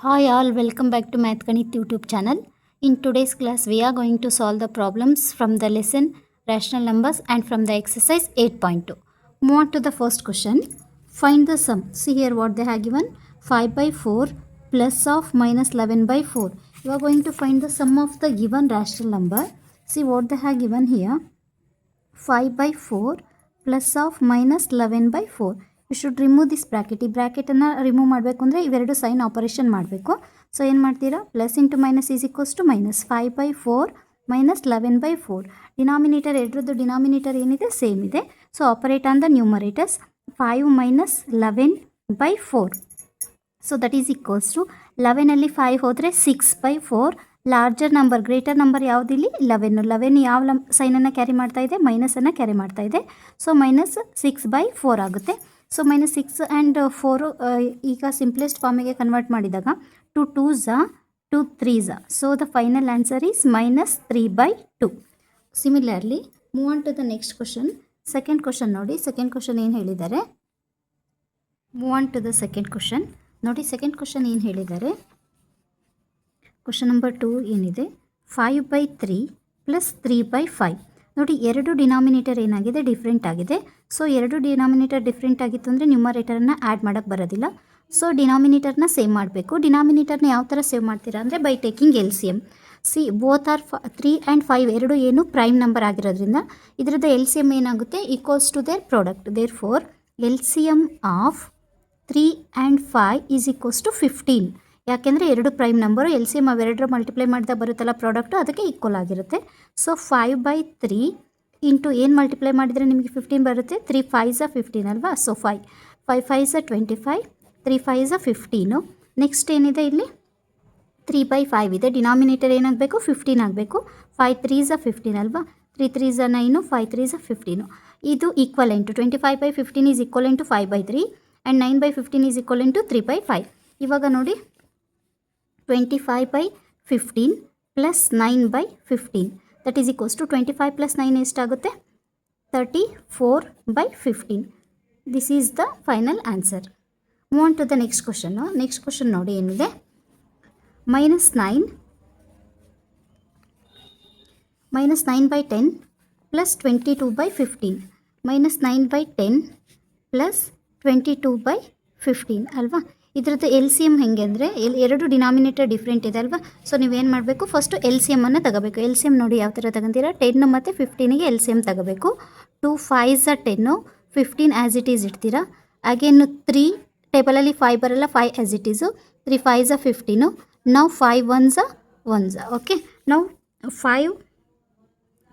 Hi all, welcome back to Math Ganit YouTube channel. In today's class, we are going to solve the problems from the lesson Rational Numbers and from the exercise 8.2. Move on to the first question. Find the sum. See here what they have given. 5 by 4 plus of minus 11 by 4. You are going to find the sum of the given rational number. See what they have given here. 5 by 4 plus of minus 11 by 4. You should remove this bracket. ಈ ಬ್ರ್ಯಾಕೆಟನ್ನು remove ಮಾಡಬೇಕು ಅಂದರೆ ಇವೆರಡು sign operation ಮಾಡಬೇಕು. So ಏನು ಮಾಡ್ತೀರಾ, plus into minus is equals to minus 5 by 4 minus 11 by 4. Denominator ಎರಡರದ್ದು denominator ಏನಿದೆ ಸೇಮ್ ಇದೆ. So operate on the numerators 5 minus 11 by 4. So that is equals to 11ಅಲ್ಲಿ 5 ಹೋದರೆ 6 by 4. Larger number greater number ಯಾವುದಿಲ್ಲಿ 11 ಯಾವ ಸೈನನ್ನು carry ಮಾಡ್ತಾ ಇದೆ, ಮೈನಸನ್ನು carry ಮಾಡ್ತಾ ಇದೆ. ಸೊ ಮೈನಸ್ 6 by 4 ಆಗುತ್ತೆ. ಸೊ ಮೈನಸ್ 6 ಆ್ಯಂಡ್ 4 ಈಗ ಸಿಂಪ್ಲೆಸ್ಟ್ ಫಾರ್ಮಿಗೆ ಕನ್ವರ್ಟ್ ಮಾಡಿದಾಗ 2 2s 2 3s. So the final answer is minus 3 by 2. Similarly move on to the next question. Second question ನೋಡಿ. ಸೆಕೆಂಡ್ ಕ್ವಶನ್ ಏನು ಹೇಳಿದ್ದಾರೆ, move on to the second question ನೋಡಿ. Second question ಏನು ಹೇಳಿದ್ದಾರೆ, question number 2 ಏನಿದೆ, 5 by 3 plus 3 by 5. ನೋಡಿ ಎರಡು denominator ಏನಾಗಿದೆ, ಡಿಫ್ರೆಂಟ್ ಆಗಿದೆ. ಸೊ ಎರಡು ಡಿನಾಮಿನೇಟರ್ ಡಿಫ್ರೆಂಟ್ ಆಗಿತ್ತು ಅಂದರೆ ನ್ಯೂಮರೇಟರನ್ನು ಆ್ಯಡ್ ಮಾಡೋಕ್ಕೆ ಬರೋದಿಲ್ಲ. ಸೊ ಡಿನಾಮಿನೇಟರ್ನ ಸೇವ್ ಮಾಡಬೇಕು. ಡಿನಾಮಿನೇಟರ್ನ ಯಾವ ಥರ ಸೇವ್ ಮಾಡ್ತೀರಾ ಅಂದರೆ by taking LCM. C both are 3 and 5 ಎರಡು ಏನು ಪ್ರೈಮ್ ನಂಬರ್ ಆಗಿರೋದ್ರಿಂದ ಇದರದ್ದು LCM ಏನಾಗುತ್ತೆ, equals to their product. Therefore LCM of 3 and 5 is equals to 15. ಯಾಕೆಂದರೆ ಎರಡು ಪ್ರೈಮ್ ನಂಬರು LCM ಅವೆರಡರ ಮಲ್ಟಿಪ್ಲೈ ಮಾಡಿದಾಗ ಬರುತ್ತಲ್ಲ ಪ್ರಾಡಕ್ಟು, ಅದಕ್ಕೆ ಈಕ್ವಲ್ ಆಗಿರುತ್ತೆ. ಸೊ 5 by 3 ಇಂಟು ಏನು ಮಲ್ಟಿಪ್ಲೈ ಮಾಡಿದರೆ ನಿಮಗೆ 15 ಬರುತ್ತೆ. 3 5s 15 ಅಲ್ವಾ. So 5 5s 25, 3 5s 15. ನೆಕ್ಸ್ಟ್ ಏನಿದೆ ಇಲ್ಲಿ 3 by 5 ಇದೆ. ಡಿನಾಮಿನೇಟರ್ ಏನಾಗಬೇಕು, 15 ಆಗಬೇಕು. 5 3s 15 ಅಲ್ವಾ. 3 3s 9, 5 3s 15. ಇದು equivalent 25 by 15 is equivalent 5 by 3 and 9 by 15 is equivalent 3 by 5. ಇವಾಗ ನೋಡಿ 25 by 15 plus 9 by 15 that is equals to 25 plus 9 ಎಷ್ಟಾಗುತ್ತೆ, 34 by 15. This is the final answer. Move on to the next ಕ್ವಶನ್ನು. Next question ನೋಡಿ ಏನಿದೆ, minus 9 by 10 plus 22 by 15. Minus 9 by 10 plus 22 by 15 ಅಲ್ವಾ. ಇದರದ್ದು LCM ಹೆಂಗೆ ಅಂದರೆ ಎರಡು ಡಿನಾಮಿನೇಟರ್ ಡಿಫ್ರೆಂಟ್ ಇದೆ ಅಲ್ವಾ. ಸೊ ನೀವೇನು ಮಾಡಬೇಕು, ಫಸ್ಟು LCM ಅನ್ನು ತಗೋಬೇಕು. LCM ನೋಡಿ ಯಾವ ಥರ ತಗೊಂತೀರಾ, 10 ಮತ್ತು 15ಗೆ LCM ತಗೋಬೇಕು. 2 5s 10, 15 ಆ್ಯಸ್ ಇಟ್ ಈಸ್ ಇಡ್ತೀರಾ. ಅಗೇನು 3 ಟೇಬಲಲ್ಲಿ 5 ಬರಲ್ಲ, 5 ಆ್ಯಸ್ ಇಟ್ ಈಸು. 3 5s 15. ನಾವು 5 1s 1s. ಓಕೆ, ನಾವು 5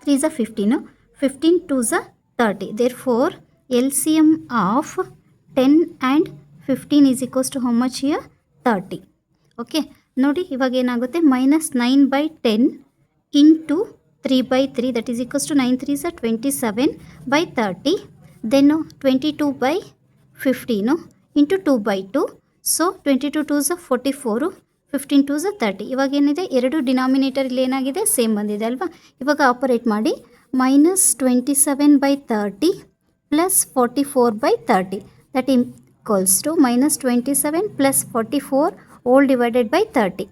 3s 15, 15 2s 30. Therefore LCM of 10 and 15 is equals to how much here, 30. Okay ನೋಡಿ ಇವಾಗ ಏನಾಗುತ್ತೆ, minus 9 by 10 into 3 by 3 that is equals to 9 3s 27 by 30. Then 22 by 15 into 2 by 2. So 22 2s 44, 15 2s 30. ಇವಾಗ ಏನಿದೆ, ಎರಡು denominator ಇಲ್ಲಿ ಏನಾಗಿದೆ, same ಬಂದಿದೆ ಅಲ್ವಾ. ಇವಾಗ ಆಪರೇಟ್ ಮಾಡಿ minus 27 by 30 plus 44 by 30 that equals to minus 27 plus 44 whole divided by 30.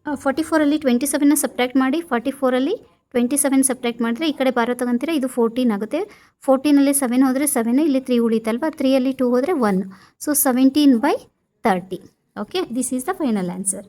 44ಅಲ್ಲಿ 27ನ ಸಬ್ಟ್ರಾಕ್ಟ್ ಮಾಡಿ, 44ಅಲ್ಲಿ 27 ಸಬ್ಟ್ರಾಕ್ಟ್ ಮಾಡಿದ್ರೆ ಈ ಕಡೆ ಬಾರೋ ತಗೊಂತೀರ, ಇದು 14 ಆಗುತ್ತೆ. 14ಅಲ್ಲಿ 7 ಹೋದರೆ 7, ಇಲ್ಲಿ 3 ಉಳಿತಲ್ವಾ. 3ಅಲ್ಲಿ 2 ಹೋದರೆ 1. So 17 by 30. Okay, this is the final answer.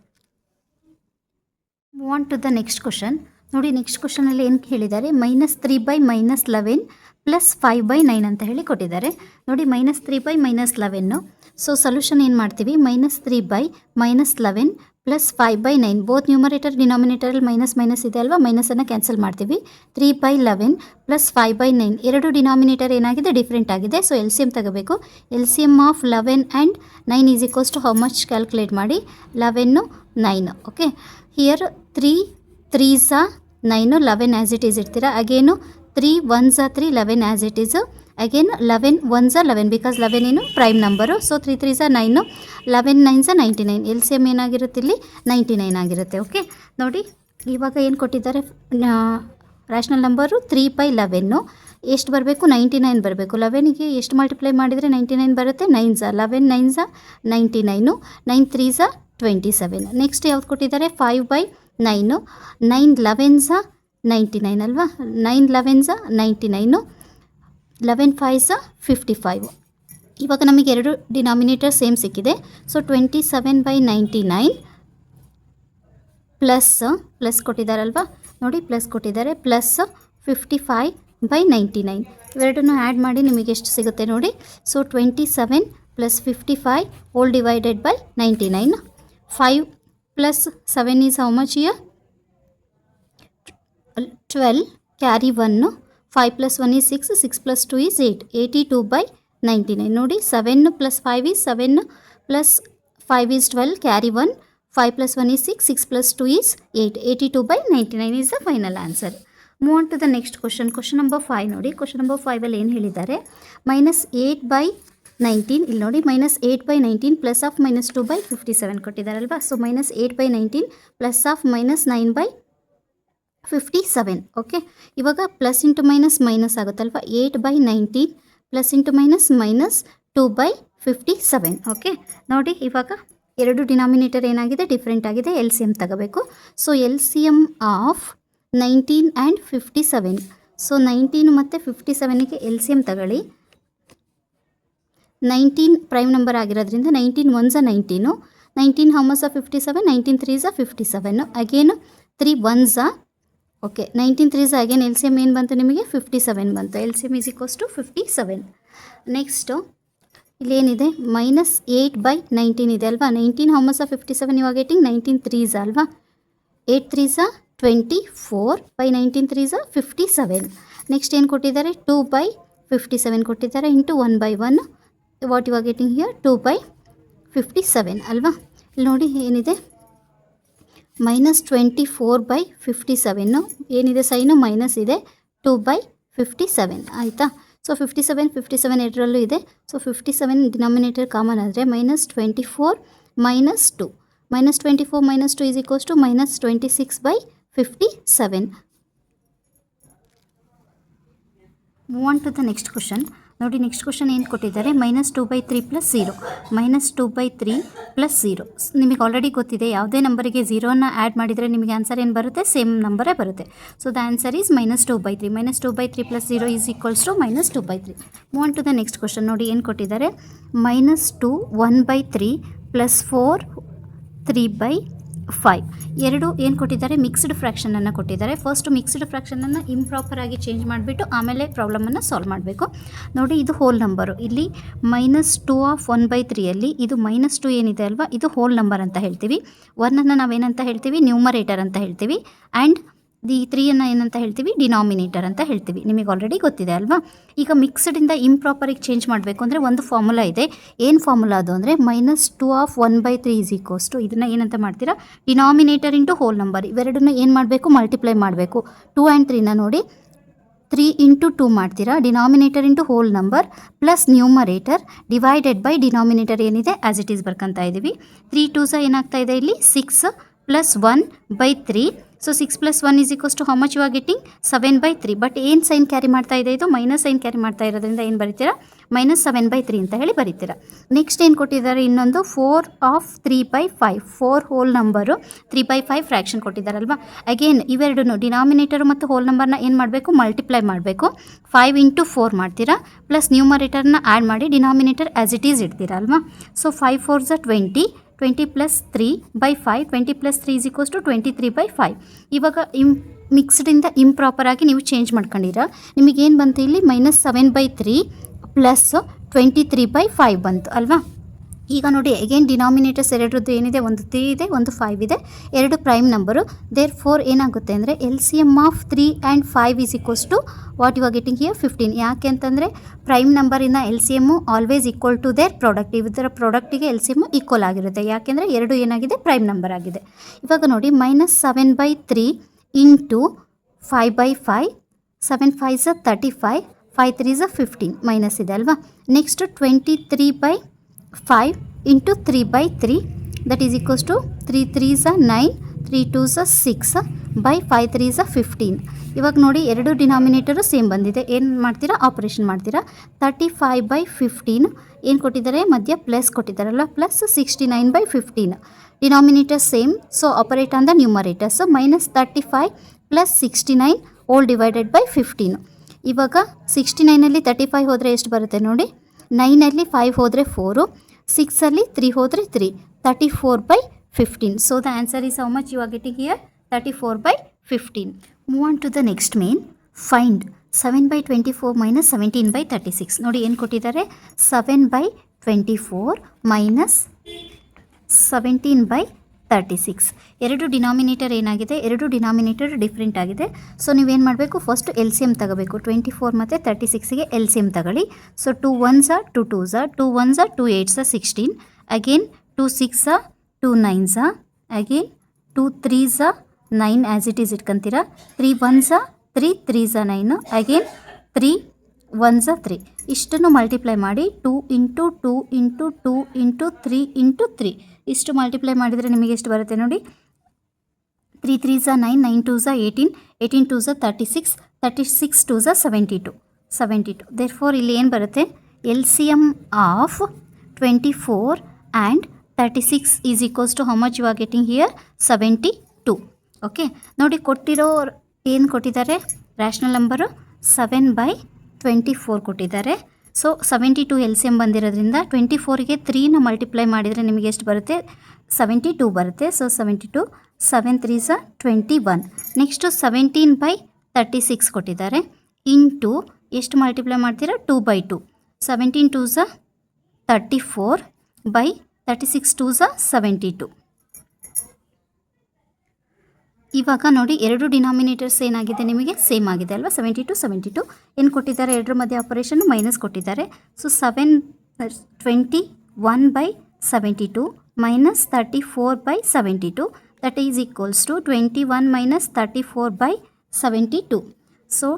Move on to the next question ನೋಡಿ. ನೆಕ್ಸ್ಟ್ ಕ್ವಶನಲ್ಲಿ ಏನು ಹೇಳಿದ್ದಾರೆ, minus 3 by minus 11 plus 5 by 9 ಅಂತ ಹೇಳಿ ಕೊಟ್ಟಿದ್ದಾರೆ. ನೋಡಿ minus 3 by minus 11. So solution ಏನು ಮಾಡ್ತೀವಿ, minus 3 by minus 11 plus 5 by 9. Both numerator ಡಿನಾಮಿನೇಟರಲ್ಲಿ ಮೈನಸ್ ಮೈನಸ್ ಇದೆ ಅಲ್ವಾ, ಮೈನಸನ್ನು ಕ್ಯಾನ್ಸಲ್ ಮಾಡ್ತೀವಿ. 3 by 11 ಪ್ಲಸ್ 5 by 9. ಎರಡು ಡಿನಾಮಿನೇಟರ್ ಏನಾಗಿದೆ, ಡಿಫ್ರೆಂಟ್ ಆಗಿದೆ. ಸೊ LCM ತಗೋಬೇಕು. LCM of 11 and 9 is equals to how much, calculate ಮಾಡಿ. 11 9. Okay, here 3 3s 9, 11 as it is ಇಡ್ತೀರಾ. Again 3 1s 3, 11 as it is. Again 11 1s 11 because 11 ಏನು prime number. So 3 3s 9, 11 9s 99. LCM ಏನಾಗಿರುತ್ತೆ ಇಲ್ಲಿ, 99 ಆಗಿರುತ್ತೆ. Okay ನೋಡಿ ಇವಾಗ ಏನು ಕೊಟ್ಟಿದ್ದಾರೆ, ರ್ಯಾಷನಲ್ ನಂಬರು 3 by 11 ಎಷ್ಟು ಬರಬೇಕು, 99 ಬರಬೇಕು. 11ಗೆ ಎಷ್ಟು ಮಲ್ಟಿಪ್ಲೈ ಮಾಡಿದರೆ 99 ಬರುತ್ತೆ, 9s 11 9s 99, 9 3s 27. ನೆಕ್ಸ್ಟ್ ಯಾವ್ದು ಕೊಟ್ಟಿದ್ದಾರೆ 5/9, 9 11s 99 ಅಲ್ವಾ, 9 11s 99, 11 5s 55. ಇವಾಗ ನಮಗೆ ಎರಡು ಡಿನಾಮಿನೇಟರ್ ಸೇಮ್ ಸಿಕ್ಕಿದೆ. ಸೊ 27/99 ಪ್ಲಸ್ ಕೊಟ್ಟಿದ್ದಾರಲ್ವಾ, ನೋಡಿ ಪ್ಲಸ್ ಕೊಟ್ಟಿದ್ದಾರೆ, ಪ್ಲಸ್ 55/99 ಇವೆರಡನ್ನು ಆ್ಯಡ್ ಮಾಡಿ ನಿಮಗೆ ಎಷ್ಟು ಸಿಗುತ್ತೆ ನೋಡಿ. So 27 + 55 hole divided by 99. 5 + 7 is how much here? 12, carry 1, 5 + 1 is 6, 6 + 2 is 8, 82/99 ನೋಡಿ. 7 + 5 is 7, + 5 is 12, carry 1, 5 + 1 is 6, 6 + 2 is 8, 82/99 is the final answer. Move on to the next question. Question number 5 ನೋಡಿ. Question number 5 ಅಲ್ಲಿ ಏನು ಹೇಳಿದ್ದಾರೆ, -8/19 ಇಲ್ಲಿ ನೋಡಿ, -8/19 +(-2/57 ಕೊಟ್ಟಿದ್ದಾರಲ್ವಾ. ಸೊ -8/19 +(-9/57 ಓಕೆ. ಇವಾಗ ಪ್ಲಸ್ ಇಂಟು ಮೈನಸ್ ಆಗುತ್ತಲ್ವ, 8/19 ಪ್ಲಸ್ ಇಂಟು -2/57 ಓಕೆ. ನೋಡಿ ಇವಾಗ ಎರಡು ಡಿನಾಮಿನೇಟರ್ ಏನಾಗಿದೆ, ಡಿಫ್ರೆಂಟ್ ಆಗಿದೆ. ಎಲ್ ಸಿ ಎಮ್ ತಗೋಬೇಕು. So L C M of 19 and 57. So 19 ಮತ್ತು 57ಗೆ ಎಲ್ ಸಿ ಎಮ್ ತಗೊಳ್ಳಿ. 19 ಪ್ರೈಮ್ ನಂಬರ್ ಆಗಿರೋದ್ರಿಂದ 19 1s 19, 19 how much 57, 19 3s 57, again 3 1s okay, 19 3s again L C M ಏನು ಬಂತು ನಿಮಗೆ, 57 ಬಂತು. L C M is equals to 57. Next ಇಲ್ಲೇನಿದೆ, -8/19 ಇದೆ ಅಲ್ವಾ. 19 how much 57 ಇವಾಗ ಗೆಟಿಂಗ್ 19 3s ಅಲ್ವಾ, 8 3s 24 by 19 3s 57. ನೆಕ್ಸ್ಟ್ ಏನು ಕೊಟ್ಟಿದ್ದಾರೆ, 2/57 ಕೊಟ್ಟಿದ್ದಾರೆ, ಇಂಟು 1/1 ವಾಟ್ ಇವಾಗ ಗೆಟಿಂಗ್ ಹಿಯರ್ 2/57 ಅಲ್ವಾ. ಇಲ್ಲಿ ನೋಡಿ ಏನಿದೆ, -24/57 ಏನಿದೆ ಸೈನು ಮೈನಸ್ ಇದೆ, 2/57 ಆಯಿತಾ. ಸೊ 57 57 ಎರಡರಲ್ಲೂ ಇದೆ. ಸೊ 57 ಡಿನಾಮಿನೇಟರ್ ಕಾಮನ್ ಆದರೆ -24 - 2, -24 - 2 is equals to -26/57. Move on to the next question ನೋಡಿ. ನೆಕ್ಸ್ಟ್ ಕ್ವಶನ್ ಏನು ಕೊಟ್ಟಿದ್ದಾರೆ, -2/3 + 0, -2/3 + 0. ನಿಮಗೆ ಆಲ್ರೆಡಿ ಗೊತ್ತಿದೆ, ಯಾವುದೇ ನಂಬರಿಗೆ 0ನ ಆ್ಯಡ್ ಮಾಡಿದರೆ ನಿಮಗೆ ಆನ್ಸರ್ ಏನು ಬರುತ್ತೆ, ಸೇಮ್ ನಂಬರೇ ಬರುತ್ತೆ. So the answer is -2/3. -2/3 + 0 is equals to -2/3. Move on to the next question ನೋಡಿ. ಏನು ಕೊಟ್ಟಿದ್ದಾರೆ, -2 1/3 + 4 3/5. ಎರಡು ಏನು ಕೊಟ್ಟಿದ್ದಾರೆ, ಮಿಕ್ಸ್ಡ್ ಫ್ರ್ಯಾಕ್ಷನನ್ನು ಕೊಟ್ಟಿದ್ದಾರೆ. ಫಸ್ಟ್ ಮಿಕ್ಸ್ಡ್ ಫ್ರ್ಯಾಕ್ಷನನ್ನು ಇಂಪ್ರಾಪರ್ ಆಗಿ ಚೇಂಜ್ ಮಾಡಿಬಿಟ್ಟು ಆಮೇಲೆ ಪ್ರಾಬ್ಲಮನ್ನು ಸಾಲ್ವ್ ಮಾಡಬೇಕು. ನೋಡಿ ಇದು ಹೋಲ್ ನಂಬರು. ಇಲ್ಲಿ -2 ಆಫ್ 1/3ಯಲ್ಲಿ ಇದು -2 ಏನಿದೆ ಅಲ್ವಾ, ಇದು ಹೋಲ್ ನಂಬರ್ ಅಂತ ಹೇಳ್ತೀವಿ. 1ಅನ್ನು ನಾವೇನಂತ ಹೇಳ್ತೀವಿ, ನ್ಯೂಮರೇಟರ್ ಅಂತ ಹೇಳ್ತೀವಿ. ಆ್ಯಂಡ್ ದಿ 3ಅನ್ನು ಏನಂತ ಹೇಳ್ತೀವಿ, ಡಿನಾಮಿನೇಟರ್ ಅಂತ ಹೇಳ್ತೀವಿ. ನಿಮಗೆ ಆಲ್ರೆಡಿ ಗೊತ್ತಿದೆ ಅಲ್ವಾ. ಈಗ ಮಿಕ್ಸ್ಡಿಂದ ಇಂಪ್ರಾಪರಿಗೆ ಚೇಂಜ್ ಮಾಡಬೇಕು ಅಂದರೆ ಒಂದು ಫಾರ್ಮುಲಾ ಇದೆ. ಏನು ಫಾರ್ಮುಲಾ ಅದು ಅಂದರೆ -2 ಆಫ್ 1/3 ಈಸ್ ಈಕ್ವಲ್ಸ್ ಟು, ಇದನ್ನು ಏನಂತ ಮಾಡ್ತೀರಾ, ಡಿನಾಮಿನೇಟರ್ ಇಂಟು ಹೋಲ್ ನಂಬರ್. ಇವೆರಡನ್ನು ಏನು ಮಾಡಬೇಕು, ಮಲ್ಟಿಪ್ಲೈ ಮಾಡಬೇಕು. 2 ಆ್ಯಂಡ್ 3ನ ನೋಡಿ, 3 × 2 ಮಾಡ್ತೀರಾ, denominator into whole number plus numerator divided by denominator ಏನಿದೆ ಆ್ಯಸ್ ಇಟ್ ಈಸ್ ಬರ್ಕೊತಾ ಇದ್ದೀವಿ. 3 2s ಏನಾಗ್ತಾ ಇದೆ ಇಲ್ಲಿ, 6 + 1/3. So 6 + 1 is equals to how much you are getting 7/3. But ಏನು ಸೈನ್ ಕ್ಯಾರಿ ಮಾಡ್ತಾ ಇದೆ, ಇದು ಮೈನಸ್ ಸೈನ್ ಕ್ಯಾರಿ ಮಾಡ್ತಾ ಇರೋದ್ರಿಂದ ಏನು ಬರೀತೀರಾ, -7/3 ಅಂತ ಹೇಳಿ ಬರೀತೀರಾ. ನೆಕ್ಸ್ಟ್ ಏನು ಕೊಟ್ಟಿದ್ದಾರೆ, ಇನ್ನೊಂದು 4 ಆಫ್ 3/5, 4 ಹೋಲ್ ನಂಬರು 3/5 ಫ್ರ್ಯಾಕ್ಷನ್ ಕೊಟ್ಟಿದ್ದಾರಲ್ವಾ. ಅಗೇನ್ ಇವೆರಡನ್ನು ಡಿನಾಮಿನೇಟರ್ ಮತ್ತು ಹೋಲ್ ನಂಬರ್ನ ಏನು ಮಾಡಬೇಕು, ಮಲ್ಟಿಪ್ಲೈ ಮಾಡಬೇಕು. 5 × 4 ಮಾಡ್ತೀರಾ, ಪ್ಲಸ್ ನ್ಯೂಮರೇಟರ್ನ ಆ್ಯಡ್ ಮಾಡಿ ಡಿನಾಮಿನೇಟರ್ ಆ್ಯಸ್ ಇಟ್ ಈಸ್ ಇಡ್ತೀರಾ ಅಲ್ವಾ. So 5 4s 20, 20 + 3/5, 20 + 3 is equals to 23/5. ಇವಾಗ ಮಿಕ್ಸ್ಡಿಂದ ಇಂಪ್ರಾಪರ್ ಆಗಿ ನೀವು ಚೇಂಜ್ ಮಾಡ್ಕೊಂಡಿರ, ನಿಮಗೇನು ಬಂತು ಇಲ್ಲಿ, -7/3 + 23/5 ಬಂತು ಅಲ್ವಾ. ಈಗ ನೋಡಿ ಅಗೇನ್ ಡಿನಾಮಿನೇಟರ್ಸ್ ಎರಡರದ್ದು ಏನಿದೆ, ಒಂದು 3 ಇದೆ, ಒಂದು 5 ಇದೆ, ಎರಡು ಪ್ರೈಮ್ ನಂಬರು. ದೇರ್ ಫೋರ್ ಏನಾಗುತ್ತೆ ಅಂದರೆ L C M of 3 and 5 is equals to what you are getting here 15. ಯಾಕೆ ಅಂತಂದರೆ ಪ್ರೈಮ್ ನಂಬರಿನ L C M always equal to their product. ಇದರ ಪ್ರಾಡಕ್ಟಿಗೆ ಎಲ್ ಸಿ ಎಮ್ಮು ಈಕ್ವಲ್ ಆಗಿರುತ್ತೆ. ಯಾಕೆಂದರೆ ಎರಡು ಏನಾಗಿದೆ, ಪ್ರೈಮ್ ನಂಬರ್ ಆಗಿದೆ. ಇವಾಗ ನೋಡಿ -7/3 ಇಂಟು 5/5, 7 5s 35, 5 3s 15 ಮೈನಸ್ ಇದೆ ಅಲ್ವಾ. Next 23/5 into 3/3 that is equals to 3 3s 9, 3 2s 6 by 5 3s 15. ಇವಾಗ ನೋಡಿ ಎರಡು ಡಿನಾಮಿನೇಟರು ಸೇಮ್ ಬಂದಿದೆ. ಏನು ಮಾಡ್ತೀರಾ, ಆಪರೇಷನ್ ಮಾಡ್ತೀರಾ. 35/15 ಏನು ಕೊಟ್ಟಿದ್ದಾರೆ, ಮಧ್ಯ ಪ್ಲಸ್ ಕೊಟ್ಟಿದ್ದಾರಲ್ಲ, plus 69/15. Denominator same, so operate on the numerator. So -35 + 69 whole divided by 15. ಇವಾಗ 69ಅಲ್ಲಿ 35 ಹೋದರೆ ಎಷ್ಟು ಬರುತ್ತೆ ನೋಡಿ. 9ಅಲ್ಲಿ 5 ಹೋದರೆ 4, 6ಅಲ್ಲಿ 3 ಹೋದರೆ 3, 34/15. So the answer is how much you are getting here? 34/15. Move on to the next main. Find 7/24 - 17/36. ನೋಡಿ ಏನು ಕೊಟ್ಟಿದ್ದಾರೆ, 7/24 - 17/36. ಎರಡು ಡಿನಾಮಿನೇಟರ್ ಏನಾಗಿದೆ, ಎರಡು ಡಿನಾಮಿನೇಟರ್ ಡಿಫ್ರೆಂಟ್ ಆಗಿದೆ. ಸೊ ನೀವೇನು ಮಾಡಬೇಕು, ಫಸ್ಟ್ ಎಲ್ ಸಿ ಎಮ್ ತಗೋಬೇಕು. 24 ಮತ್ತು 36ಗೆ ಎಲ್ ಸಿ ಎಮ್ ತಗೊಳ್ಳಿ. So 2 1s 2 2s 2 1s 2 8s 16, again 2 6s 2 9s, again 2 3s 9 as it is ಇಟ್ಕೊಂತೀರಾ. 3 1s 3 3s 9, ಅಗೇನ್ 3 1s 3. ಇಷ್ಟನ್ನು ಮಲ್ಟಿಪ್ಲೈ ಮಾಡಿ 2 × 2 × 2 × 3 × 3 ಇಷ್ಟು ಮಲ್ಟಿಪ್ಲೈ ಮಾಡಿದರೆ ನಿಮಗೆ ಎಷ್ಟು ಬರುತ್ತೆ ನೋಡಿ. 3 3s 9, 9 2s 18, 18 2s 36, 36 2s 72, 72. Therefore ಇಲ್ಲಿ ಏನು ಬರುತ್ತೆ, L C M of 24 and 36 is equals to how much you are getting here? 72. Okay, ನೋಡಿ ಕೊಟ್ಟಿರೋ ಏನು ಕೊಟ್ಟಿದ್ದಾರೆ, ರ್ಯಾಷನಲ್ ನಂಬರು 7/24 ಕೊಟ್ಟಿದ್ದಾರೆ. ಸೊ 72 ಎಲ್ ಸಿ ಎಮ್ ಬಂದಿರೋದ್ರಿಂದ 24ಗೆ 3ನ ಮಲ್ಟಿಪ್ಲೈ ಮಾಡಿದರೆ ನಿಮಗೆ ಎಷ್ಟು ಬರುತ್ತೆ, 72 ಬರುತ್ತೆ. So 72, 7 3s 21. ನೆಕ್ಸ್ಟು 17/36 ಕೊಟ್ಟಿದ್ದಾರೆ. ಇಂಟು ಎಷ್ಟು ಮಲ್ಟಿಪ್ಲೈ ಮಾಡ್ತೀರಾ, 2/2. 17 2s 34/36 2s 72. ಇವಾಗ ನೋಡಿ ಎರಡು ಡಿನಾಮಿನೇಟರ್ಸ್ ಏನಾಗಿದೆ ನಿಮಗೆ, ಸೇಮ್ ಆಗಿದೆ ಅಲ್ವಾ. 72 72 ಏನು ಕೊಟ್ಟಿದ್ದಾರೆ, ಎರಡರ ಮಧ್ಯೆ ಆಪರೇಷನ್ನು ಮೈನಸ್ ಕೊಟ್ಟಿದ್ದಾರೆ. So 721/72 - 34/72 that is equals to 21 - 34/72. So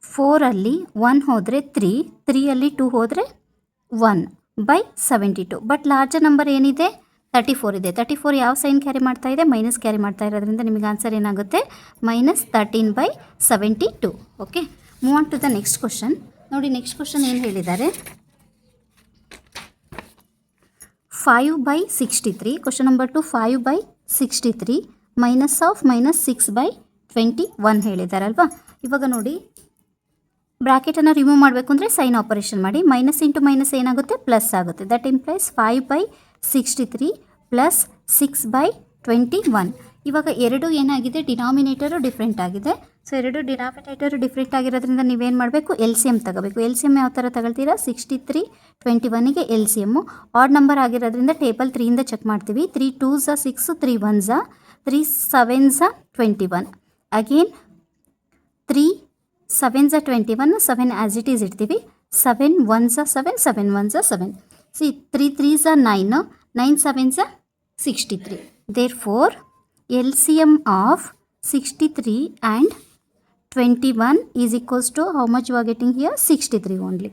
4ಅಲ್ಲಿ 1 ಹೋದರೆ 3, 3ಅಲ್ಲಿ 2 ಹೋದರೆ 1/72. ಬಟ್ ಲಾರ್ಜರ್ ನಂಬರ್ ಏನಿದೆ, 34 ಇದೆ. 34 ಯಾವ ಸೈನ್ ಕ್ಯಾರಿ ಮಾಡ್ತಾ ಇದೆ, ಮೈನಸ್ ಕ್ಯಾರಿ ಮಾಡ್ತಾ ಇರೋದ್ರಿಂದ ನಿಮಗೆ ಆನ್ಸರ್ ಏನಾಗುತ್ತೆ, -13/72. Okay, move on to the next question. ನೋಡಿ ನೆಕ್ಸ್ಟ್ ಕ್ವಶನ್ ಏನು ಹೇಳಿದ್ದಾರೆ, 5/63. ಕ್ವಶನ್ ನಂಬರ್ 2, 5/63 -6/21 ಹೇಳಿದಾರಲ್ವಾ. ಇವಾಗ ನೋಡಿ ಬ್ರ್ಯಾಕೆಟನ್ನು ರಿಮೂವ್ ಮಾಡಬೇಕು ಅಂದರೆ ಸೈನ್ ಆಪರೇಷನ್ ಮಾಡಿ. ಮೈನಸ್ ಇಂಟು ಮೈನಸ್ ಏನಾಗುತ್ತೆ, ಪ್ಲಸ್ ಆಗುತ್ತೆ. That implies 5/63 + 6/21. ಇವಾಗ ಎರಡು ಏನಾಗಿದೆ, ಡಿನಾಮಿನೇಟರು ಡಿಫ್ರೆಂಟ್ ಆಗಿದೆ. ಸೊ ಎರಡು ಡಿನಾಮಿನೇಟರು ಡಿಫ್ರೆಂಟ್ ಆಗಿರೋದ್ರಿಂದ ನೀವೇನು ಮಾಡಬೇಕು, ಎಲ್ ಸಿ ಎಮ್ ತಗೋಬೇಕು. ಎಲ್ ಸಿ ಎಮ್ ಯಾವ ಥರ ತಗೊಳ್ತೀರಾ, 63 21ಗೆ L C M odd number ಆಗಿರೋದ್ರಿಂದ ಟೇಬಲ್ 3ಇಂದ ಚೆಕ್ ಮಾಡ್ತೀವಿ. 3 2s 6, 3 1s 3 7s 21, again 3 7s 21, 7 as it is ಇಡ್ತೀವಿ. 7 1s 7, 7 1s 7. C 3 3s 9, 9 7s 63. Therefore, LCM of 63 and 21 is equals to how much you are getting here, 63 only.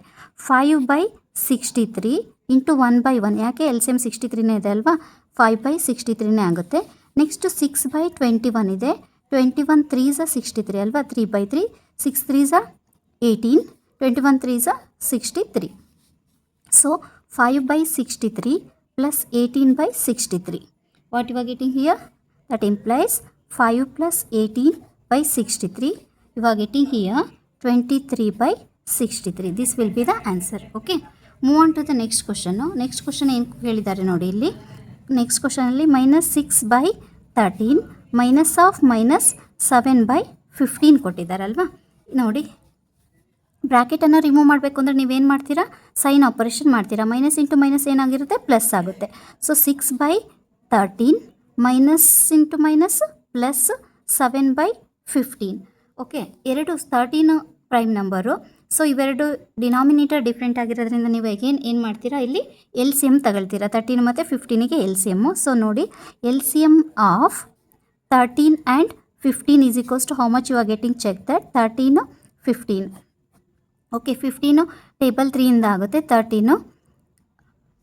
5/63 into 1/1. ಯಾಕೆ LCM 63ನೇ ಇದೆ ಅಲ್ವಾ, 5/63ನೇ ಆಗುತ್ತೆ. Next 6/21 ಇದೆ. 21 3s 63 ಅಲ್ವಾ, 3/3. 6 3s 18, 21 3s 63. So 5/63 plus 18/63. What you are getting here? That implies 5 plus 18/63. You are getting here 23/63. This will be the answer. Okay. Move on to the next question. Next question ಏನು ಹೇಳಿದ್ದಾರೆ ನೋಡಿ ಇಲ್ಲಿ. Next ಕ್ವಶನಲ್ಲಿ -6/13 -7/15 ಕೊಟ್ಟಿದ್ದಾರಲ್ವಾ. ನೋಡಿ ಬ್ರ್ಯಾಕೆಟನ್ನು remove ಮಾಡಬೇಕು ಅಂದರೆ ನೀವೇನು ಮಾಡ್ತೀರಾ, ಸೈನ್ ಆಪರೇಷನ್ ಮಾಡ್ತೀರಾ. ಮೈನಸ್ ಇಂಟು ಮೈನಸ್ ಏನಾಗಿರುತ್ತೆ, ಪ್ಲಸ್ ಆಗುತ್ತೆ. So 6/13 minus into minus plus 7/15. Okay, ಎರಡು 13 ಪ್ರೈಮ್ ನಂಬರು. ಸೊ ಇವೆರಡು ಡಿನಾಮಿನೇಟರ್ ಡಿಫ್ರೆಂಟ್ ಆಗಿರೋದ್ರಿಂದ ನೀವು ಅಗೇನ್ ಏನು ಮಾಡ್ತೀರಾ, ಇಲ್ಲಿ ಎಲ್ ಸಿ ಎಮ್ ತಗೊಳ್ತೀರಾ. 13 ಮತ್ತು 15ಗೆ ಎಲ್ ಸಿ ಎಮ್ಮು. ಸೊ ನೋಡಿ L C M of 13 and 15 is equals to how much you are getting, check that. 13 15. Okay, 15 table 3ಇಂದ ಆಗುತ್ತೆ. 13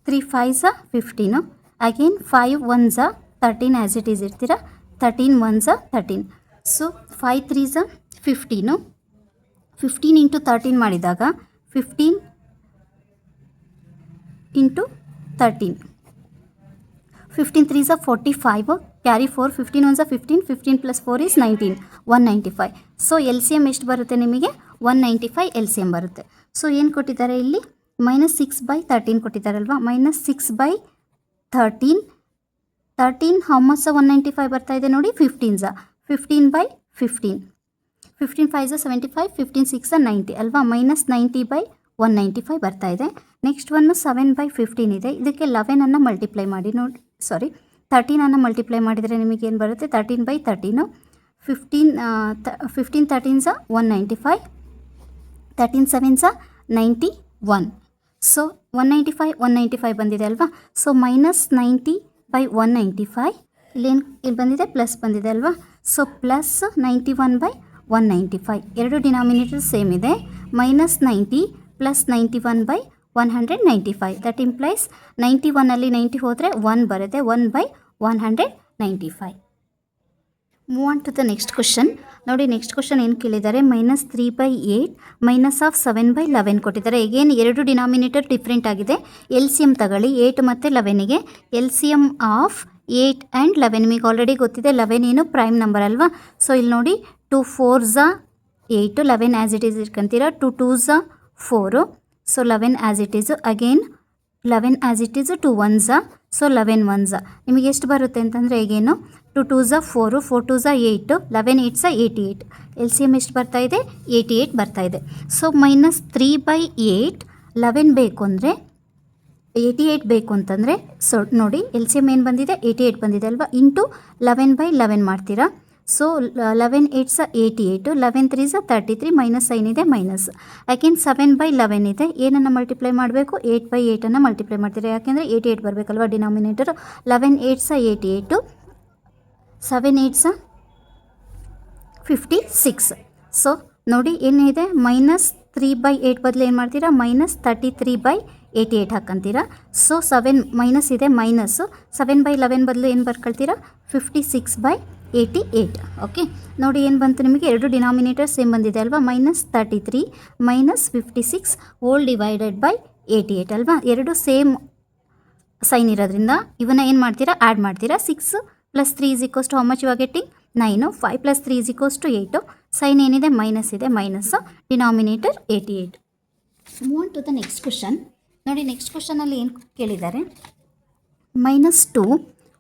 3 5s 15, again 5 1s 13 as it is ಇರ್ತೀರಾ. 13 1s 13. So 5 3s 15. 15 ಇಂಟು 13 ಮಾಡಿದಾಗ 15 into 13, 15 3s are 45, carry 4, 15 1s are 15, 15 plus 4 is 19, 195. So L C M ಎಷ್ಟು ಬರುತ್ತೆ ನಿಮಗೆ? 195 L C M ಬರುತ್ತೆ. So ಏನು ಕೊಟ್ಟಿದ್ದಾರೆ ಇಲ್ಲಿ? -6/13 ಕೊಟ್ಟಿದ್ದಾರಲ್ವಾ? -6/13, 13 ಹೌ ಮಚ್ 195 ಬರ್ತಾ ಇದೆ ನೋಡಿ? 15s, 15/15, 15 5s 75, 15 6 90 ಅಲ್ವಾ? -90/195 ಬರ್ತಾ ಇದೆ. ನೆಕ್ಸ್ಟ್ ಒನ್ನು 7/15 ಇದೆ. ಇದಕ್ಕೆ 11 ಮಲ್ಟಿಪ್ಲೈ ಮಾಡಿ ನೋಡಿ, 13 ಮಲ್ಟಿಪ್ಲೈ ಮಾಡಿದರೆ ನಿಮಗೇನು ಬರುತ್ತೆ? 13/13, 15 13s 195, 13 7s 91. ಸೊ 195 ಬಂದಿದೆ ಅಲ್ವಾ? ಸೊ -90/195 ಇಲ್ಲಿ ಬಂದಿದೆ, ಪ್ಲಸ್ ಬಂದಿದೆ ಅಲ್ವಾ? ಸೊ ಪ್ಲಸ್ 91/195, ಎರಡು ಡಿನಾಮಿನೇಟರ್ ಸೇಮ್ ಇದೆ. -90 ಪ್ಲಸ್ 91/195, ದಟ್ ಇಂಪ್ಲೈಸ್ 91 90 ಹೋದರೆ 1 ಬರುತ್ತೆ, 1/195. Move on to the next question. ನೋಡಿ ನೆಕ್ಸ್ಟ್ ಕ್ವಶನ್ ಏನು ಕೇಳಿದ್ದಾರೆ? -3/8 -7/11 ಕೊಟ್ಟಿದ್ದಾರೆ. ಎಗೇನ್ ಎರಡು ಡಿನಾಮಿನೇಟರ್ ಡಿಫ್ರೆಂಟ್ ಆಗಿದೆ. ಎಲ್ ಸಿ ಎಮ್ ತಗೊಳ್ಳಿ 8 ಮತ್ತು 11ಗೆ. L C M of 8 and 11 ನಿಮಗೆ ಆಲ್ರೆಡಿ ಗೊತ್ತಿದೆ. 11 ಏನು ಪ್ರೈಮ್ ನಂಬರ್ ಅಲ್ವಾ? ಸೊ ಇಲ್ಲಿ ನೋಡಿ 2 4s 8, 11 ಆ್ಯಸ್ ಇಟ್ ಈಸ್ ಇಟ್ಕೊಂತೀರಾ. 2 2s 4, so 11 as it is. Again 11 as it is. 2 1s, so 11 1s. ನಿಮಗೆ ಎಷ್ಟು ಬರುತ್ತೆ ಅಂತಂದರೆ ಈಗೇನು 2 2s 4, 4 2s 8, 11 8s 88. L C M ಎಷ್ಟು ಬರ್ತಾ ಇದೆ? 88 ಬರ್ತಾ ಇದೆ. ಸೊ -3/8, 11 ಬೇಕು ಅಂದರೆ 88 ಬೇಕು ಅಂತಂದರೆ, ಸೊ ನೋಡಿ ಎಲ್ ಸಿ ಎಮ್ ಏನು ಬಂದಿದೆ? 88 ಬಂದಿದೆ ಅಲ್ವಾ? ಇಂಟು 11/11 ಮಾಡ್ತೀರಾ. So 11 8s 88, 11 3s 33, minus sign ಇದೆ ಮೈನಸ್. ಯಾಕೆಂದ್ರೆ 7/11 ಇದೆ, ಏನನ್ನು ಮಲ್ಟಿಪ್ಲೈ ಮಾಡಬೇಕು? 8/8 ಮಲ್ಟಿಪ್ಲೈ ಮಾಡ್ತೀರಾ. ಯಾಕೆಂದರೆ 88 ಬರಬೇಕಲ್ವಾ ಡಿನಾಮಿನೇಟರು. 11 8s 88, 7 8s 56. ಸೊ ನೋಡಿ ಏನಿದೆ? -3/8 ಬದಲು ಏನು ಮಾಡ್ತೀರಾ? -33/88 ಹಾಕಂತೀರಾ. ಸೊ 7 ಮೈನಸ್ ಇದೆ ಮೈನಸ್ಸು. 7/11 ಬದಲು ಏನು ಬರ್ಕೊಳ್ತೀರಾ? 56/88. ಓಕೆ, ನೋಡಿ ಏನು ಬಂತು ನಿಮಗೆ? ಎರಡು ಡಿನಾಮಿನೇಟರ್ ಸೇಮ್ ಬಂದಿದೆ ಅಲ್ವಾ? -33 -56 ಹೋಲ್ ಡಿವೈಡೆಡ್ ಬೈ 88 ಅಲ್ವಾ? ಎರಡು ಸೇಮ್ ಸೈನ್ ಇರೋದ್ರಿಂದ ಇವನ್ನ ಏನು ಮಾಡ್ತೀರಾ? ಆ್ಯಡ್ ಮಾಡ್ತೀರಾ. 6 + 3 = how much you are getting? 9. 5 + 3 = 8. Sign ಏನಿದೆ? ಮೈನಸ್ ಇದೆ minus. Denominator 88. Move on to the next question. ನೋಡಿ ನೆಕ್ಸ್ಟ್ ಕ್ವಶನಲ್ಲಿ ಏನು ಕೇಳಿದ್ದಾರೆ? -2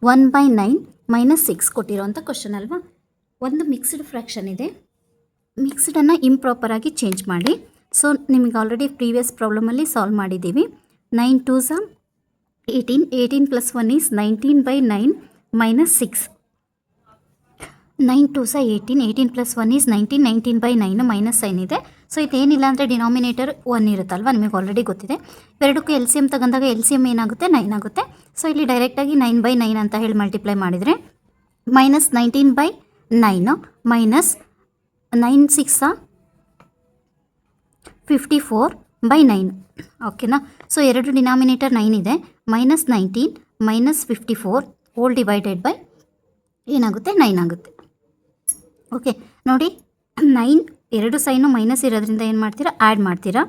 1/9 -6 ಕೊಟ್ಟಿರೋಂಥ ಕ್ವಶನ್ ಅಲ್ವಾ? ಒಂದು ಮಿಕ್ಸ್ಡ್ ಫ್ರ್ಯಾಕ್ಷನ್ ಇದೆ. ಮಿಕ್ಸ್ಡನ್ನು ಇಂಪ್ರಾಪರಾಗಿ ಚೇಂಜ್ ಮಾಡಿ. ಸೊ ನಿಮಗೆ ಆಲ್ರೆಡಿ ಪ್ರೀವಿಯಸ್ ಪ್ರಾಬ್ಲಮಲ್ಲಿ ಸಾಲ್ವ್ ಮಾಡಿದ್ದೀವಿ. 9 2s 18, 18 + 1 is 19/9 -6. 9 2s 18, 18 + 1 is 19, 19/9 minus sign ಇದೆ. ಸೊ ಇದೇನಿಲ್ಲ ಅಂದರೆ ಡಿನಾಮಿನೇಟರ್ 1 ಇರುತ್ತಲ್ವ, ನಿಮಗೆ ಆಲ್ರೆಡಿ ಗೊತ್ತಿದೆ. ಇವೆರಡಕ್ಕೂ ಎಲ್ ಸಿ ಎಮ್ ತಗೊಂಡಾಗ ಎಲ್ ಸಿ ಎಮ್ ಏನಾಗುತ್ತೆ? 9 ಆಗುತ್ತೆ. ಸೊ ಇಲ್ಲಿ ಡೈರೆಕ್ಟಾಗಿ 9/9 ಅಂತ ಹೇಳಿ ಮಲ್ಟಿಪ್ಲೈ ಮಾಡಿದರೆ -19/9 ಮೈನಸ್ 9 6 54/9. ಓಕೆನಾ? ಸೊ ಎರಡು ಡಿನಾಮಿನೇಟರ್ 9 ಇದೆ. -19 -54 ಹೋಲ್ ಡಿವೈಡೆಡ್ ಬೈ ಏನಾಗುತ್ತೆ? 9 ಆಗುತ್ತೆ. ಓಕೆ ನೋಡಿ 9 ಎರಡು ಸೈನು ಮೈನಸ್ ಇರೋದ್ರಿಂದ ಏನು ಮಾಡ್ತೀರಾ? ಆ್ಯಡ್ ಮಾಡ್ತೀರಾ.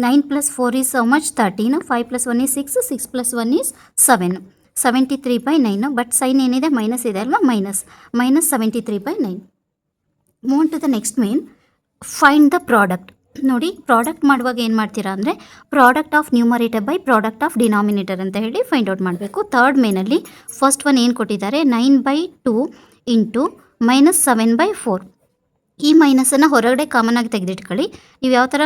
9 + 4 is how much? 13. 5 + 1 is 6, 6 + 1 is 7, 73/9. But sign ಏನಿದೆ? ಮೈನಸ್ ಇದೆ ಅಲ್ವಾ? -73/9. Move to the next main. Find the product. ನೋಡಿ ಪ್ರಾಡಕ್ಟ್ ಮಾಡುವಾಗ ಏನು ಮಾಡ್ತೀರಾ ಅಂದರೆ product of numerator by product of denominator ಅಂತ ಹೇಳಿ ಫೈಂಡ್ ಔಟ್ ಮಾಡಬೇಕು. ಥರ್ಡ್ ಮೇನಲ್ಲಿ ಫಸ್ಟ್ ಒನ್ ಏನು ಕೊಟ್ಟಿದ್ದಾರೆ? 9/2 ಇಂಟು -7/4. ಈ ಮೈನಸನ್ನು ಹೊರಗಡೆ ಕಾಮನ್ ಆಗಿ ತೆಗೆದಿಟ್ಕೊಳ್ಳಿ. ನೀವು ಯಾವ ಥರ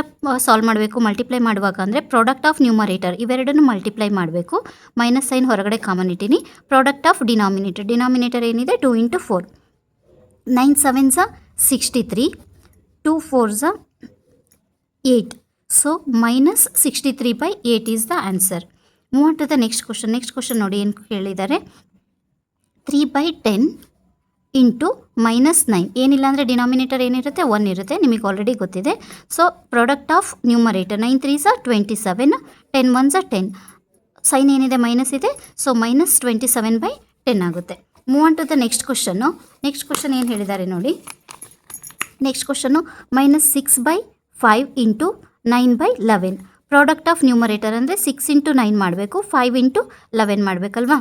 ಸಾಲ್ವ್ ಮಾಡಬೇಕು ಮಲ್ಟಿಪ್ಲೈ ಮಾಡುವಾಗ ಅಂದರೆ ಪ್ರಾಡಕ್ಟ್ ಆಫ್ ನ್ಯೂಮರೇಟರ್ ಇವೆರಡನ್ನು ಮಲ್ಟಿಪ್ಲೈ ಮಾಡಬೇಕು. ಮೈನಸ್ ಸೈನ್ ಹೊರಗಡೆ ಕಾಮನ್ ಇಟ್ಟೀನಿ. ಪ್ರಾಡಕ್ಟ್ ಆಫ್ ಡಿನಾಮಿನೇಟರ್, ಡಿನಾಮಿನೇಟರ್ ಏನಿದೆ? 2 × 4. 9 7s 63, 2 4s 8. So -63/8 is the answer. Move on to the next question. Next question ನೋಡಿ ಏನು ಕೇಳಿದ್ದಾರೆ? 3/10 ಇಂಟು -9. ಏನಿಲ್ಲ ಅಂದರೆ ಡಿನಾಮಿನೇಟರ್ ಏನಿರುತ್ತೆ? 1 ಇರುತ್ತೆ, ನಿಮಗೆ ಆಲ್ರೆಡಿ ಗೊತ್ತಿದೆ. So product of numerator 9 3s 27, 10 1s 10. Sign ಏನಿದೆ? ಮೈನಸ್ ಇದೆ. ಸೊ -27/10 ಆಗುತ್ತೆ. Move on to the next ಕ್ವಶನ್ನು. ನೆಕ್ಸ್ಟ್ ಕ್ವಶನ್ ಏನು ಹೇಳಿದ್ದಾರೆ ನೋಡಿ? ನೆಕ್ಸ್ಟ್ ಕ್ವಶನ್ನು -6/5 ಇಂಟು 9/11. ಪ್ರಾಡಕ್ಟ್ ಆಫ್ ನ್ಯೂಮರೇಟರ್ ಅಂದರೆ 6 × 9 ಮಾಡಬೇಕು, 5 × 11 ಮಾಡಬೇಕಲ್ವಾ?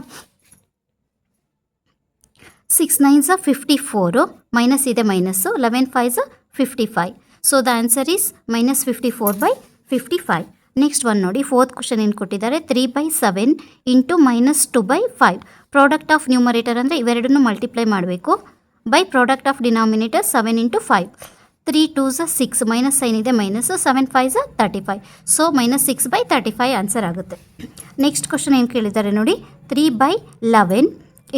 6 9s are 54, minus ಇದೆ minus, 11 5s are 55. So the answer is minus 54/55. Next one ನೋಡಿ, ಫೋರ್ತ್ ಕ್ವಶನ್ ಏನು ಕೊಟ್ಟಿದ್ದಾರೆ, 3/7 ಇಂಟು -2/5. ಪ್ರಾಡಕ್ಟ್ ಆಫ್ ನ್ಯೂಮರೇಟರ್ ಅಂದರೆ ಇವೆರಡನ್ನು ಮಲ್ಟಿಪ್ಲೈ ಮಾಡಬೇಕು by product of denominator 7 into 5. 3 2s are 6, minus sign ಇದೆ minus, 7 5s are 35. So -6/35 answer ಆಗುತ್ತೆ. Next question ಏನು ಕೇಳಿದ್ದಾರೆ ನೋಡಿ, 3/11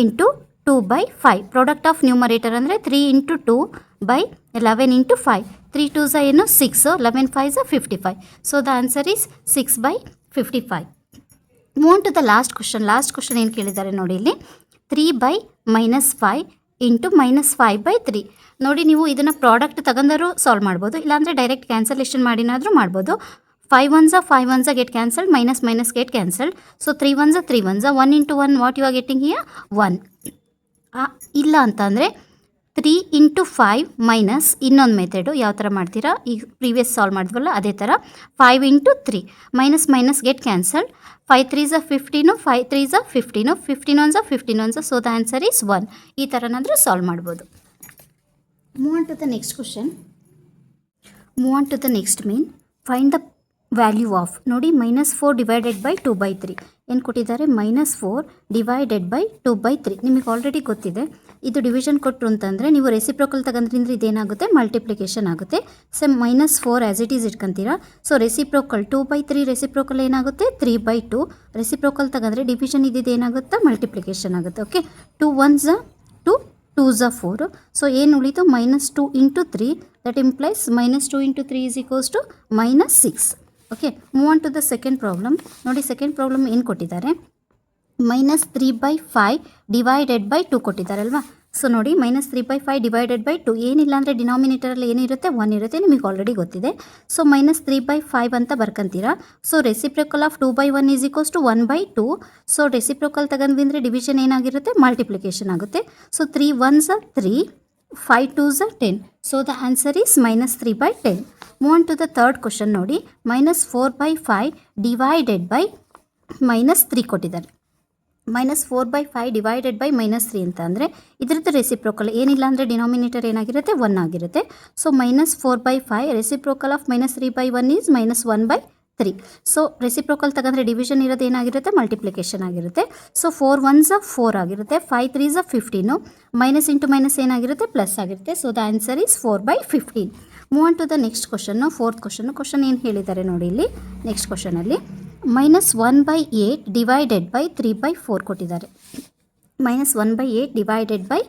ಇಂಟು 2/5. ಪ್ರಾಡಕ್ಟ್ ಆಫ್ ನ್ಯೂಮರೇಟರ್ ಅಂದರೆ 3 ಇಂಟು 2/11 ಇಂಟು 5. 3 2s are ಏನು 6, 11 5s are 55. So the answer is 6/55. Move on to the last question. Last question ಏನು ಕೇಳಿದ್ದಾರೆ ನೋಡಿ ಇಲ್ಲಿ, 3/-5 ಇಂಟು -5/3. ನೋಡಿ, ನೀವು ಇದನ್ನು ಪ್ರಾಡಕ್ಟ್ ತಗೊಂಡರೂ ಸಾಲ್ವ್ ಮಾಡ್ಬೋದು, ಇಲ್ಲಾಂದರೆ ಡೈರೆಕ್ಟ್ ಕ್ಯಾನ್ಸಲೇಷನ್ ಮಾಡಿನಾದರೂ ಮಾಡ್ಬೋದು. 5 1s are 5 1s are get cancelled, minus get cancelled. So 3 1s are 3 1s are 1 into 1, what you are getting here? 1. ಇಲ್ಲ ಅಂತಂದರೆ 3 ಇಂಟು 5 ಮೈನಸ್ ಇನ್ನೊಂದು ಮೆಥಡು ಯಾವ ಥರ ಮಾಡ್ತೀರಾ, ಈಗ ಪ್ರೀವಿಯಸ್ ಸಾಲ್ವ್ ಮಾಡಿದ್ವಲ್ಲ ಅದೇ ಥರ 5 into 3 minus get cancelled. 5 3s are 15, 5 3s are 15, 15 1s are 15 1s are. So the answer is 1. ಈ ಥರನಾದರೂ ಸಾಲ್ವ್ ಮಾಡ್ಬೋದು. Move on to the next question. Move on to the next mean. Find the value of. ನೋಡಿ, -4 divided by 2/3 ಏನು ಕೊಟ್ಟಿದ್ದಾರೆ, -4 divided by 2/3. ನಿಮಗೆ already ಗೊತ್ತಿದೆ, ಇದು division ಕೊಟ್ಟರು ಅಂತಂದರೆ ನೀವು ರೆಸಿಪ್ರೋಕಲ್ ತಗೊಂಡ್ರಿಂದ ಇದೇನಾಗುತ್ತೆ, ಮಲ್ಟಿಪ್ಲಿಕೇಶನ್ ಆಗುತ್ತೆ. ಸೊ -4 ಆ್ಯಸ್ ಇಟ್ ಈಸ್ ಇಟ್ಕೊಂತೀರಾ. ಸೊ ರೆಸಿಪ್ರೋಕಲ್ 2/3 ರೆಸಿಪ್ರೋಕಲ್ ಏನಾಗುತ್ತೆ, 3/2. ರೆಸಿಪ್ರೋಕಲ್ ತಗೊಂಡ್ರೆ ಡಿವಿಷನ್ ಇದೇನಾಗುತ್ತೆ, ಮಲ್ಟಿಪ್ಲಿಕೇಶನ್ ಆಗುತ್ತೆ. Okay, 2 1s are 2, 2s are 4. So ಏನು ಉಳಿತು, -2 into 3, that implies -2 into 3 is equals to -6. Okay, move on to the second problem. ನೋಡಿ, second problem ಏನು ಕೊಟ್ಟಿದ್ದಾರೆ, -3/5 ಡಿವೈಡೆಡ್ ಬೈ 2 ಕೊಟ್ಟಿದ್ದಾರಲ್ವಾ. ಸೊ ನೋಡಿ, -3/5 ಡಿವೈಡೆಡ್ ಬೈ 2 ಏನಿಲ್ಲ ಅಂದರೆ ಡಿನಾಮಿನೇಟರಲ್ಲಿ ಏನಿರುತ್ತೆ, 1 ಇರುತ್ತೆ, ನಿಮಗೆ ಆಲ್ರೆಡಿ ಗೊತ್ತಿದೆ. ಸೊ -3/5 ಅಂತ ಬರ್ಕೊಂತೀರಾ. So reciprocal of 2/1 is equals to 1/2. So reciprocal ತಗೊಂಡ್ವಿ ಅಂದರೆ ಡಿವಿಷನ್ ಏನಾಗಿರುತ್ತೆ, ಮಲ್ಟಿಪ್ಲಿಕೇಶನ್ ಆಗುತ್ತೆ. So 3 1s are 3, 5 2s are 10. So the answer is -3/10. Move on to the third question. ನೋಡಿ, -4/5 ಡಿವೈಡೆಡ್ ಬೈ -3 ಕೊಟ್ಟಿದ್ದಾರೆ. -4/5 ಡಿವೈಡೆಡ್ ಬೈ -3 ಅಂತ ಅಂದರೆ ಇದರದ್ದು ರೆಸಿಪ್ರೋಕಲ್ ಏನಿಲ್ಲ ಅಂದರೆ ಡಿನಾಮಿನೇಟರ್ ಏನಾಗಿರುತ್ತೆ, 1 ಆಗಿರುತ್ತೆ. So -4/5 reciprocal of -3/1 is -1/3. So reciprocal ತಗೊಂಡ್ರೆ ಡಿವಿಷನ್ ಇರೋದು ಏನಾಗಿರುತ್ತೆ, ಮಲ್ಟಿಪ್ಲಿಕೇಶನ್ ಆಗಿರುತ್ತೆ. ಸೊ 4 1s are 4 ಆಗಿರುತ್ತೆ, 5 3s are 15, minus into minus ಏನಾಗಿರುತ್ತೆ, ಪ್ಲಸ್ ಆಗಿರುತ್ತೆ. So the answer is 4/15. Move on to the next question, fourth question. Question ಏನು ಹೇಳಿದ್ದಾರೆ ನೋಡಿ ಇಲ್ಲಿ, ನೆಕ್ಸ್ಟ್ ಕ್ವಶನಲ್ಲಿ -1/8 ಡಿವೈಡೆಡ್ ಬೈ 3/4 ಕೊಟ್ಟಿದ್ದಾರೆ. -1/8 ಡಿವೈಡೆಡ್ ಬೈ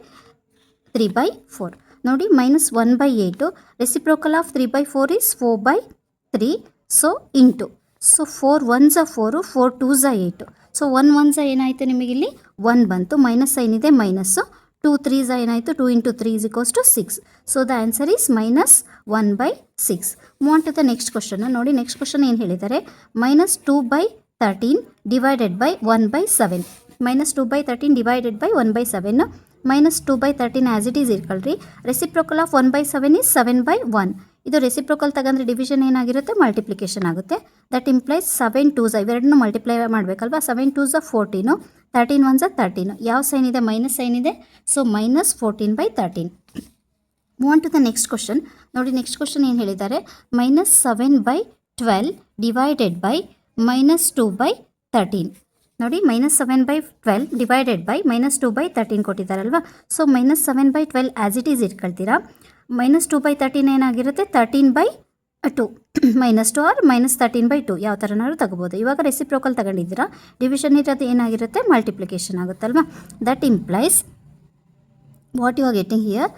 3/4. ನೋಡಿ, -1/8 reciprocal of 3/4 is 4/3. So into, so 4 1s are 4, 4 2s are 8. So 1 1s ಏನಾಯಿತು, ನಿಮಗಿಲ್ಲಿ 1 ಬಂತು, minus sign ಇದೆ minus. 2 3s ಏನಾಯಿತು, 2 into 3 is equals to 6. So the answer is -1/6. Move on to the next question. ನೋಡಿ, next question ಏನು ಹೇಳಿದ್ದಾರೆ, -2/13 divided by 1/7. -2/13 divided by 1/7. -2/13 as it is ಇಟ್ಕೊಳ್ರಿ. Reciprocal of 1/7 is 7/1. ಇದು reciprocal ತಗೊಂಡ್ರೆ division ಏನಾಗಿರುತ್ತೆ, multiplication ಆಗುತ್ತೆ. That implies 7 2s ಇವೆರಡನ್ನು multiply ಮಾಡಬೇಕಲ್ವಾ. 7 2s are 14, 13 1s are 13. ಯಾವ ಸೈನ್ ಇದೆ, ಮೈನಸ್ ಸೈನ್ ಇದೆ. So -14/13. Move on to the next question. ನೋಡಿ, ನೆಕ್ಸ್ಟ್ ಕ್ವಶನ್ ಏನು ಹೇಳಿದ್ದಾರೆ, -7/12 ಡಿವೈಡೆಡ್ ಬೈ -2/13. ನೋಡಿ, -7/12 ಡಿವೈಡೆಡ್ ಬೈ -2/13 ಕೊಟ್ಟಿದ್ದಾರಲ್ವಾ. ಸೊ -7/12 ಆ್ಯಸ್ ಇಟ್ ಈಸ್ ಇಟ್ಕೊಳ್ತೀರಾ. -2/13 ಏನಾಗಿರುತ್ತೆ, 13/2 -2 ಆರ್ -13/2 ಯಾವ ಥರನಾದ್ರು ತಗೋಬೋದು. ಇವಾಗ ರೆಸಿಪ್ರೋಕಲ್ ತಗೊಂಡಿದ್ದೀರಾ, ಡಿವಿಷನ್ ಇರೋದು ಏನಾಗಿರುತ್ತೆ, ಮಲ್ಟಿಪ್ಲಿಕೇಶನ್ ಆಗುತ್ತಲ್ವಾ. That implies what you are getting here,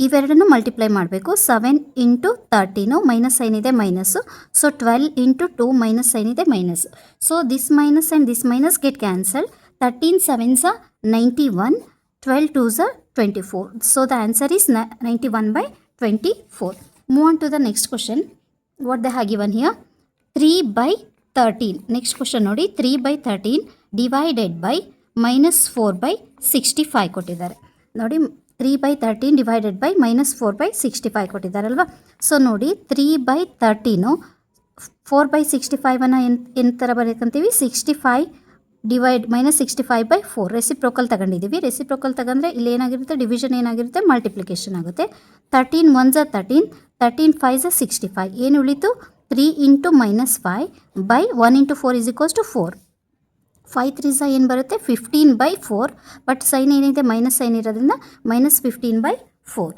ಇವೆರಡನ್ನು ಮಲ್ಟಿಪ್ಲೈ ಮಾಡಬೇಕು. 7 ಇಂಟು 13, ಮೈನಸ್ ಸೈನ್ ಇದೆ minus. So 12 into 2, minus sign ಇದೆ minus. So this minus and this minus get cancel. 13 7s are 91, 12 2s are 24. So the answer is 91/24. Move on to the next question. What they have given here, 3/13. Next question ನೋಡಿ, 3/13 divided by -4/65 ಕೊಟ್ಟಿದ್ದಾರೆ. ನೋಡಿ, 3/13 divided by -4/65 ಕೊಟ್ಟಿದ್ದಾರಲ್ವಾ. So ನೋಡಿ, 3/13 4/65 ಅನ್ನು ಏನು ಥರ ಬರೆಯಕ್ಕಂತೀವಿ, 65 divide -65/4 reciprocal ತಗೊಂಡಿದ್ದೀವಿ. Reciprocal ತಗೊಂಡ್ರೆ ಇಲ್ಲಿ ಏನಾಗಿರುತ್ತೆ, ಡಿವಿಷನ್ ಏನಾಗಿರುತ್ತೆ, ಮಲ್ಟಿಪ್ಲಿಕೇಶನ್ ಆಗುತ್ತೆ. 13 1 × 13, 13 5 × 65. ಏನು ಉಳಿತು, 3 × -5/1 × 4 = 4. 5 3 ಏನು ಬರುತ್ತೆ, 15/4. ಬಟ್ ಸೈನ್ ಏನಿದೆ, ಮೈನಸ್ ಸೈನ್ ಇರೋದ್ರಿಂದ -15/4.